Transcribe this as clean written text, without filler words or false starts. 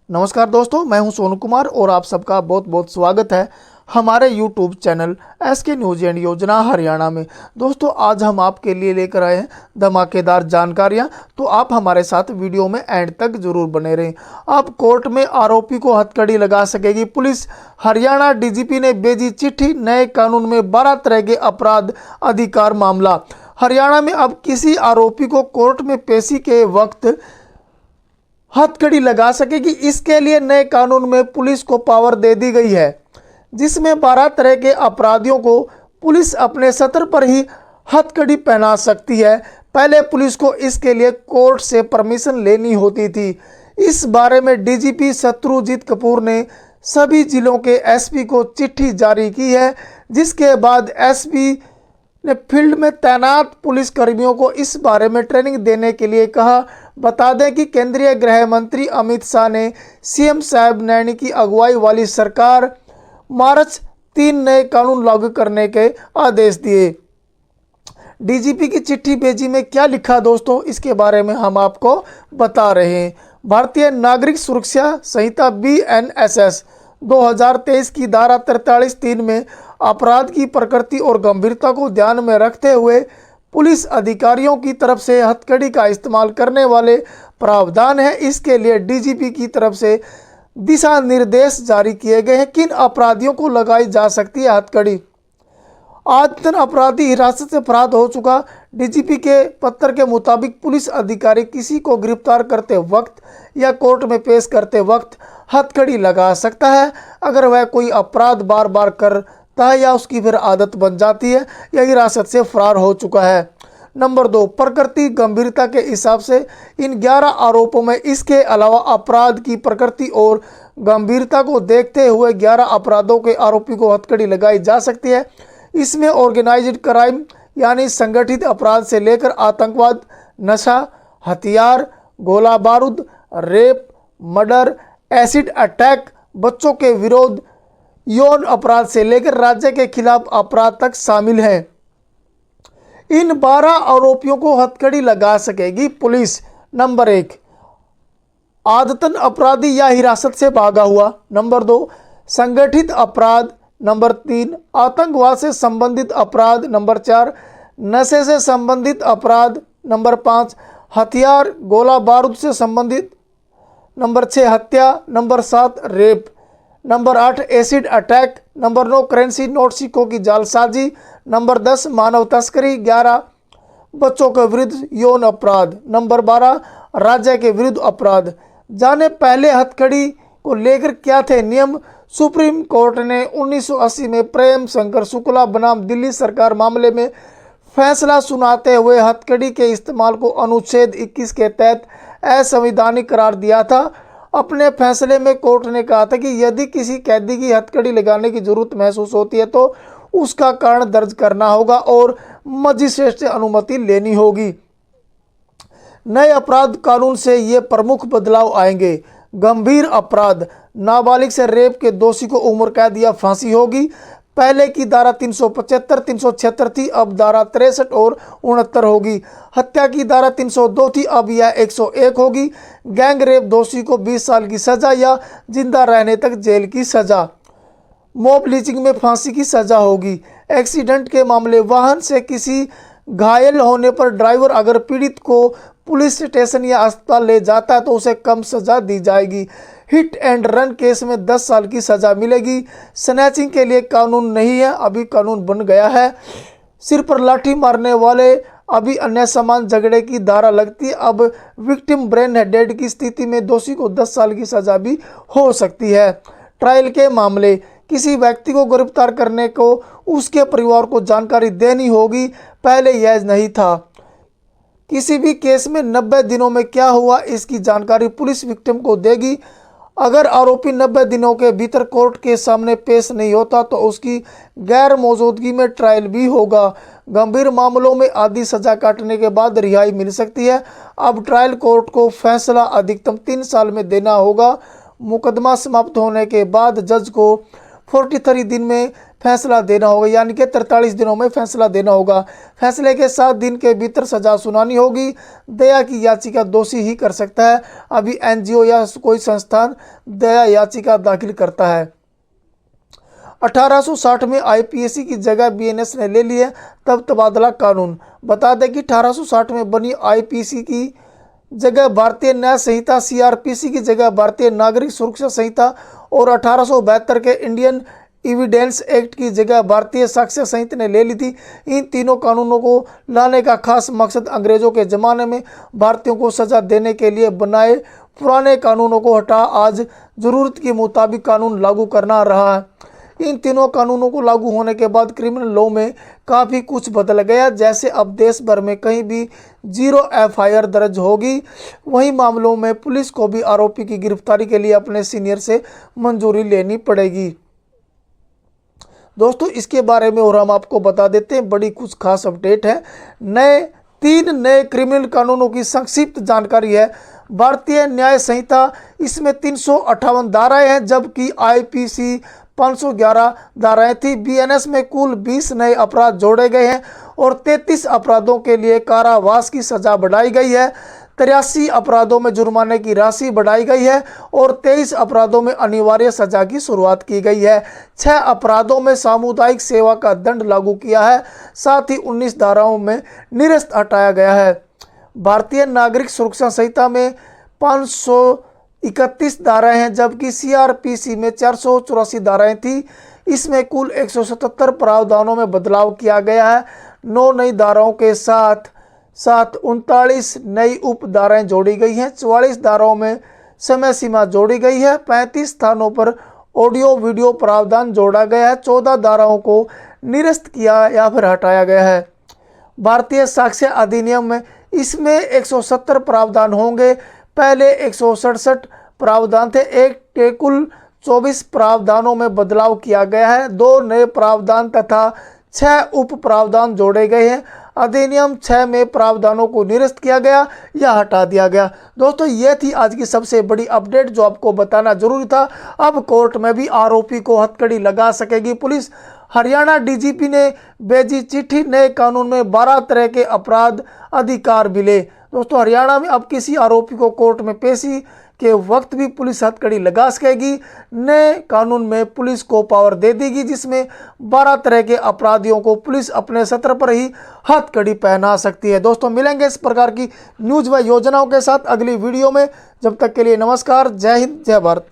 नमस्कार दोस्तों, मैं हूं सोनू कुमार और आप सबका बहुत बहुत स्वागत है हमारे YouTube channel SK news and योजना हरियाणा में। दोस्तों, आज हम आपके लिए लेकर आए हैं धमाकेदार जानकारियां, तो आप हमारे साथ वीडियो में एंड तक जरूर बने रहें। अब कोर्ट में आरोपी को हथकड़ी लगा सकेगी पुलिस। हरियाणा DGP ने भेजी चिट्ठी, नए कानून में 12 तरह के अपराध अधिकार मामला। हरियाणा में अब किसी आरोपी को कोर्ट में पेशी के वक्त हथकड़ी लगा सकेगी। इसके लिए नए कानून में पुलिस को पावर दे दी गई है, जिसमें 12 तरह के अपराधियों को पुलिस अपने सत्र पर ही हथकड़ी पहना सकती है। पहले पुलिस को इसके लिए कोर्ट से परमिशन लेनी होती थी। इस बारे में DGP शत्रुजीत कपूर ने सभी जिलों के SP को चिट्ठी जारी की है, जिसके बाद SP ने फील्ड में तैनात पुलिस कर्मियों को इस बारे में ट्रेनिंग देने के लिए कहा। बता दें कि केंद्रीय गृह मंत्री अमित शाह ने CM साहब नैनी की अगुवाई वाली सरकार मार्च 3 नए कानून लागू करने के आदेश दिए। DGP की चिट्ठी भेजी में क्या लिखा दोस्तों, इसके बारे में हम आपको बता रहे हैं। भारतीय नागरिक सुरक्षा संहिता BNSS 2023 की धारा 43(3) में अपराध की प्रकृति और गंभीरता को ध्यान में रखते हुए पुलिस अधिकारियों की तरफ से हथकड़ी का इस्तेमाल करने वाले प्रावधान है। इसके लिए DGP की तरफ से दिशा निर्देश जारी किए गए हैं। किन अपराधियों को लगाई जा सकती है हथकड़ी? आदतन अपराधी हिरासत से फरार हो चुका। DGP के पत्र के मुताबिक पुलिस अधिकारी किसी को गिरफ्तार करते वक्त या कोर्ट में पेश करते वक्त हथकड़ी लगा सकता है अगर वह कोई अपराध बार बार करता है या उसकी फिर आदत बन जाती है या हिरासत से फरार हो चुका है। नंबर 2, प्रकृति गंभीरता के हिसाब से इन 11 आरोपों में इसके अलावा अपराध की प्रकृति और गंभीरता को देखते हुए 11 अपराधों के आरोपी को हथकड़ी लगाई जा सकती है। इसमें ऑर्गेनाइज्ड क्राइम यानी संगठित अपराध से लेकर आतंकवाद, नशा, हथियार, गोला बारूद, रेप, मर्डर, एसिड अटैक, बच्चों के विरोध, यौन अपराध से लेकर राज्य के खिलाफ अपराध तक शामिल हैं। इन 12 आरोपियों को हथकड़ी लगा सकेगी पुलिस। नंबर 1, आदतन अपराधी या हिरासत से भागा हुआ। नंबर 2, संगठित अपराध। नंबर 3, आतंकवाद से संबंधित अपराध। नंबर 4, नशे से संबंधित अपराध। नंबर 5, हथियार गोला बारूद से संबंधित। नंबर 6, हत्या। Number 7, rape. Number 8, acid attack. Number 9, currency note सिक्कों की जालसाजी। नंबर 10, मानव तस्करी। 11, बच्चों के विरुद्ध यौन अपराध। नंबर 12, राज्य के विरुद्ध अपराध। जाने पहले हथकड़ी को लेकर क्या थे नियम। सुप्रीम कोर्ट ने 1980 में प्रेम शंकर शुक्ला बनाम दिल्ली सरकार मामले में फैसला सुनाते हुए हथकड़ी के इस्तेमाल को अनुच्छेद 21 के तहत असंवैधानिक करार दिया था। अपने फैसले में कोर्ट ने कहा था कि यदि किसी कैदी की हथकड़ी लगाने की जरूरत महसूस होती है तो उसका कारण दर्ज करना होगा और मजिस्ट्रेट से अनुमति लेनी होगी। नए अपराध कानून से ये प्रमुख बदलाव आएंगे। गंभीर अपराध, नाबालिग से रेप के दोषी को उम्र कैद या फांसी होगी। पहले की धारा 375, 376 थी, अब धारा 63 और 69 होगी। हत्या की धारा 302 थी, अब यह 101 होगी। गैंग रेप दोषी को 20 साल की सजा या जिंदा रहने तक जेल की सजा। मॉब लिंचिंग में फांसी की सजा होगी। एक्सीडेंट के मामले, वाहन से किसी घायल होने पर ड्राइवर अगर पीड़ित को पुलिस स्टेशन या अस्पताल ले जाता है तो उसे कम सजा दी जाएगी। हिट एंड रन केस में 10 साल की सजा मिलेगी। स्नैचिंग के लिए कानून नहीं है, अभी कानून बन गया है। सिर पर लाठी मारने वाले, अभी अन्य समान झगड़े की धारा लगती है। अब विक्टिम ब्रेन डेड की स्थिति में दोषी को 10 साल की सजा भी हो सकती है। ट्रायल के मामले, किसी व्यक्ति को गिरफ्तार करने को उसके परिवार को जानकारी देनी होगी, पहले यह नहीं था। किसी भी केस में 90 दिनों में क्या हुआ इसकी जानकारी पुलिस विक्टिम को देगी। अगर आरोपी 90 दिनों के भीतर कोर्ट के सामने पेश नहीं होता तो उसकी गैर मौजूदगी में ट्रायल भी होगा। गंभीर मामलों में आधी सजा काटने के बाद रिहाई मिल सकती है। अब ट्रायल कोर्ट को फैसला अधिकतम 3 साल में देना होगा। मुकदमा समाप्त होने के बाद जज को 43 दिन में फैसला देना होगा, यानी कि 43 दिनों में फैसला देना होगा। फैसले के 7 दिन के भीतर सजा सुनानी होगी। दया की याचिका दोषी ही कर सकता है। अभी एनजीओ या कोई संस्थान दया याचिका दाखिल करता है। 1860 में आईपीसी की जगह बीएनएस ने ले ली है। तब तबादला कानून। बता दें कि 1860 में बनी आईपीसी की जगह भारतीय न्याय संहिता, सीआरपीसी की जगह भारतीय नागरिक सुरक्षा संहिता और 1872 के इंडियन एविडेंस एक्ट की जगह भारतीय साक्ष्य संहिता ने ले ली थी। इन तीनों कानूनों को लाने का खास मकसद अंग्रेजों के ज़माने में भारतीयों को सजा देने के लिए बनाए पुराने कानूनों को हटा आज ज़रूरत के मुताबिक कानून लागू करना रहा है। इन तीनों कानूनों को लागू होने के बाद क्रिमिनल लॉ में काफ़ी कुछ बदल गया। जैसे अब देश भर में कहीं भी 0 एफआईआर दर्ज होगी, वहीं मामलों में पुलिस को भी आरोपी की गिरफ्तारी के लिए अपने सीनियर से मंजूरी लेनी पड़ेगी। दोस्तों इसके बारे में और हम आपको बता देते हैं, बड़ी कुछ खास अपडेट है। 3 नए क्रिमिनल कानूनों की संक्षिप्त जानकारी है। भारतीय न्याय संहिता, इसमें 358 धाराएं हैं, जबकि आईपीसी 511 धाराएं थी। बीएनएस में कुल 20 नए अपराध जोड़े गए हैं और 33 अपराधों के लिए कारावास की सजा बढ़ाई गई है। 83 अपराधों में जुर्माने की राशि बढ़ाई गई है और 23 अपराधों में अनिवार्य सजा की शुरुआत की गई है। 6 अपराधों में सामुदायिक सेवा का दंड लागू किया है। साथ ही 19 धाराओं में निरस्त हटाया गया है। भारतीय नागरिक सुरक्षा संहिता में 531 धाराएं हैं, जबकि सीआरपीसी में 484 धाराएं थी। इसमें कुल 177 प्रावधानों में बदलाव किया गया है। 9 नई धाराओं के साथ 39 नई उप धाराएं जोड़ी गई हैं। 44 धाराओं में समय सीमा जोड़ी गई है। 35 स्थानों पर ऑडियो वीडियो प्रावधान जोड़ा गया है। 14 धाराओं को निरस्त किया या फिर हटाया गया है। भारतीय साक्ष्य अधिनियम में इसमें 170 प्रावधान होंगे। पहले 167 प्रावधान थे। एक के कुल 24 प्रावधानों में बदलाव किया गया है। 2 नए प्रावधान तथा 6 उप प्रावधान जोड़े गए हैं। अधिनियम 6 में प्रावधानों को निरस्त किया गया या हटा दिया गया। दोस्तों ये थी आज की सबसे बड़ी अपडेट जो आपको बताना जरूरी था। अब कोर्ट में भी आरोपी को हथकड़ी लगा सकेगी पुलिस। हरियाणा डीजीपी ने भेजी चिट्ठी, नए कानून में 12 तरह के अपराध अधिकार मिले। दोस्तों हरियाणा में अब किसी आरोपी को कोर्ट में पेशी के वक्त भी पुलिस हथकड़ी लगा सकेगी। नए कानून में पुलिस को पावर दे देगी, जिसमें 12 तरह के अपराधियों को पुलिस अपने सत्र पर ही हथकड़ी पहना सकती है। दोस्तों मिलेंगे इस प्रकार की न्यूज़ व योजनाओं के साथ अगली वीडियो में। जब तक के लिए नमस्कार, जय हिंद, जय भारत।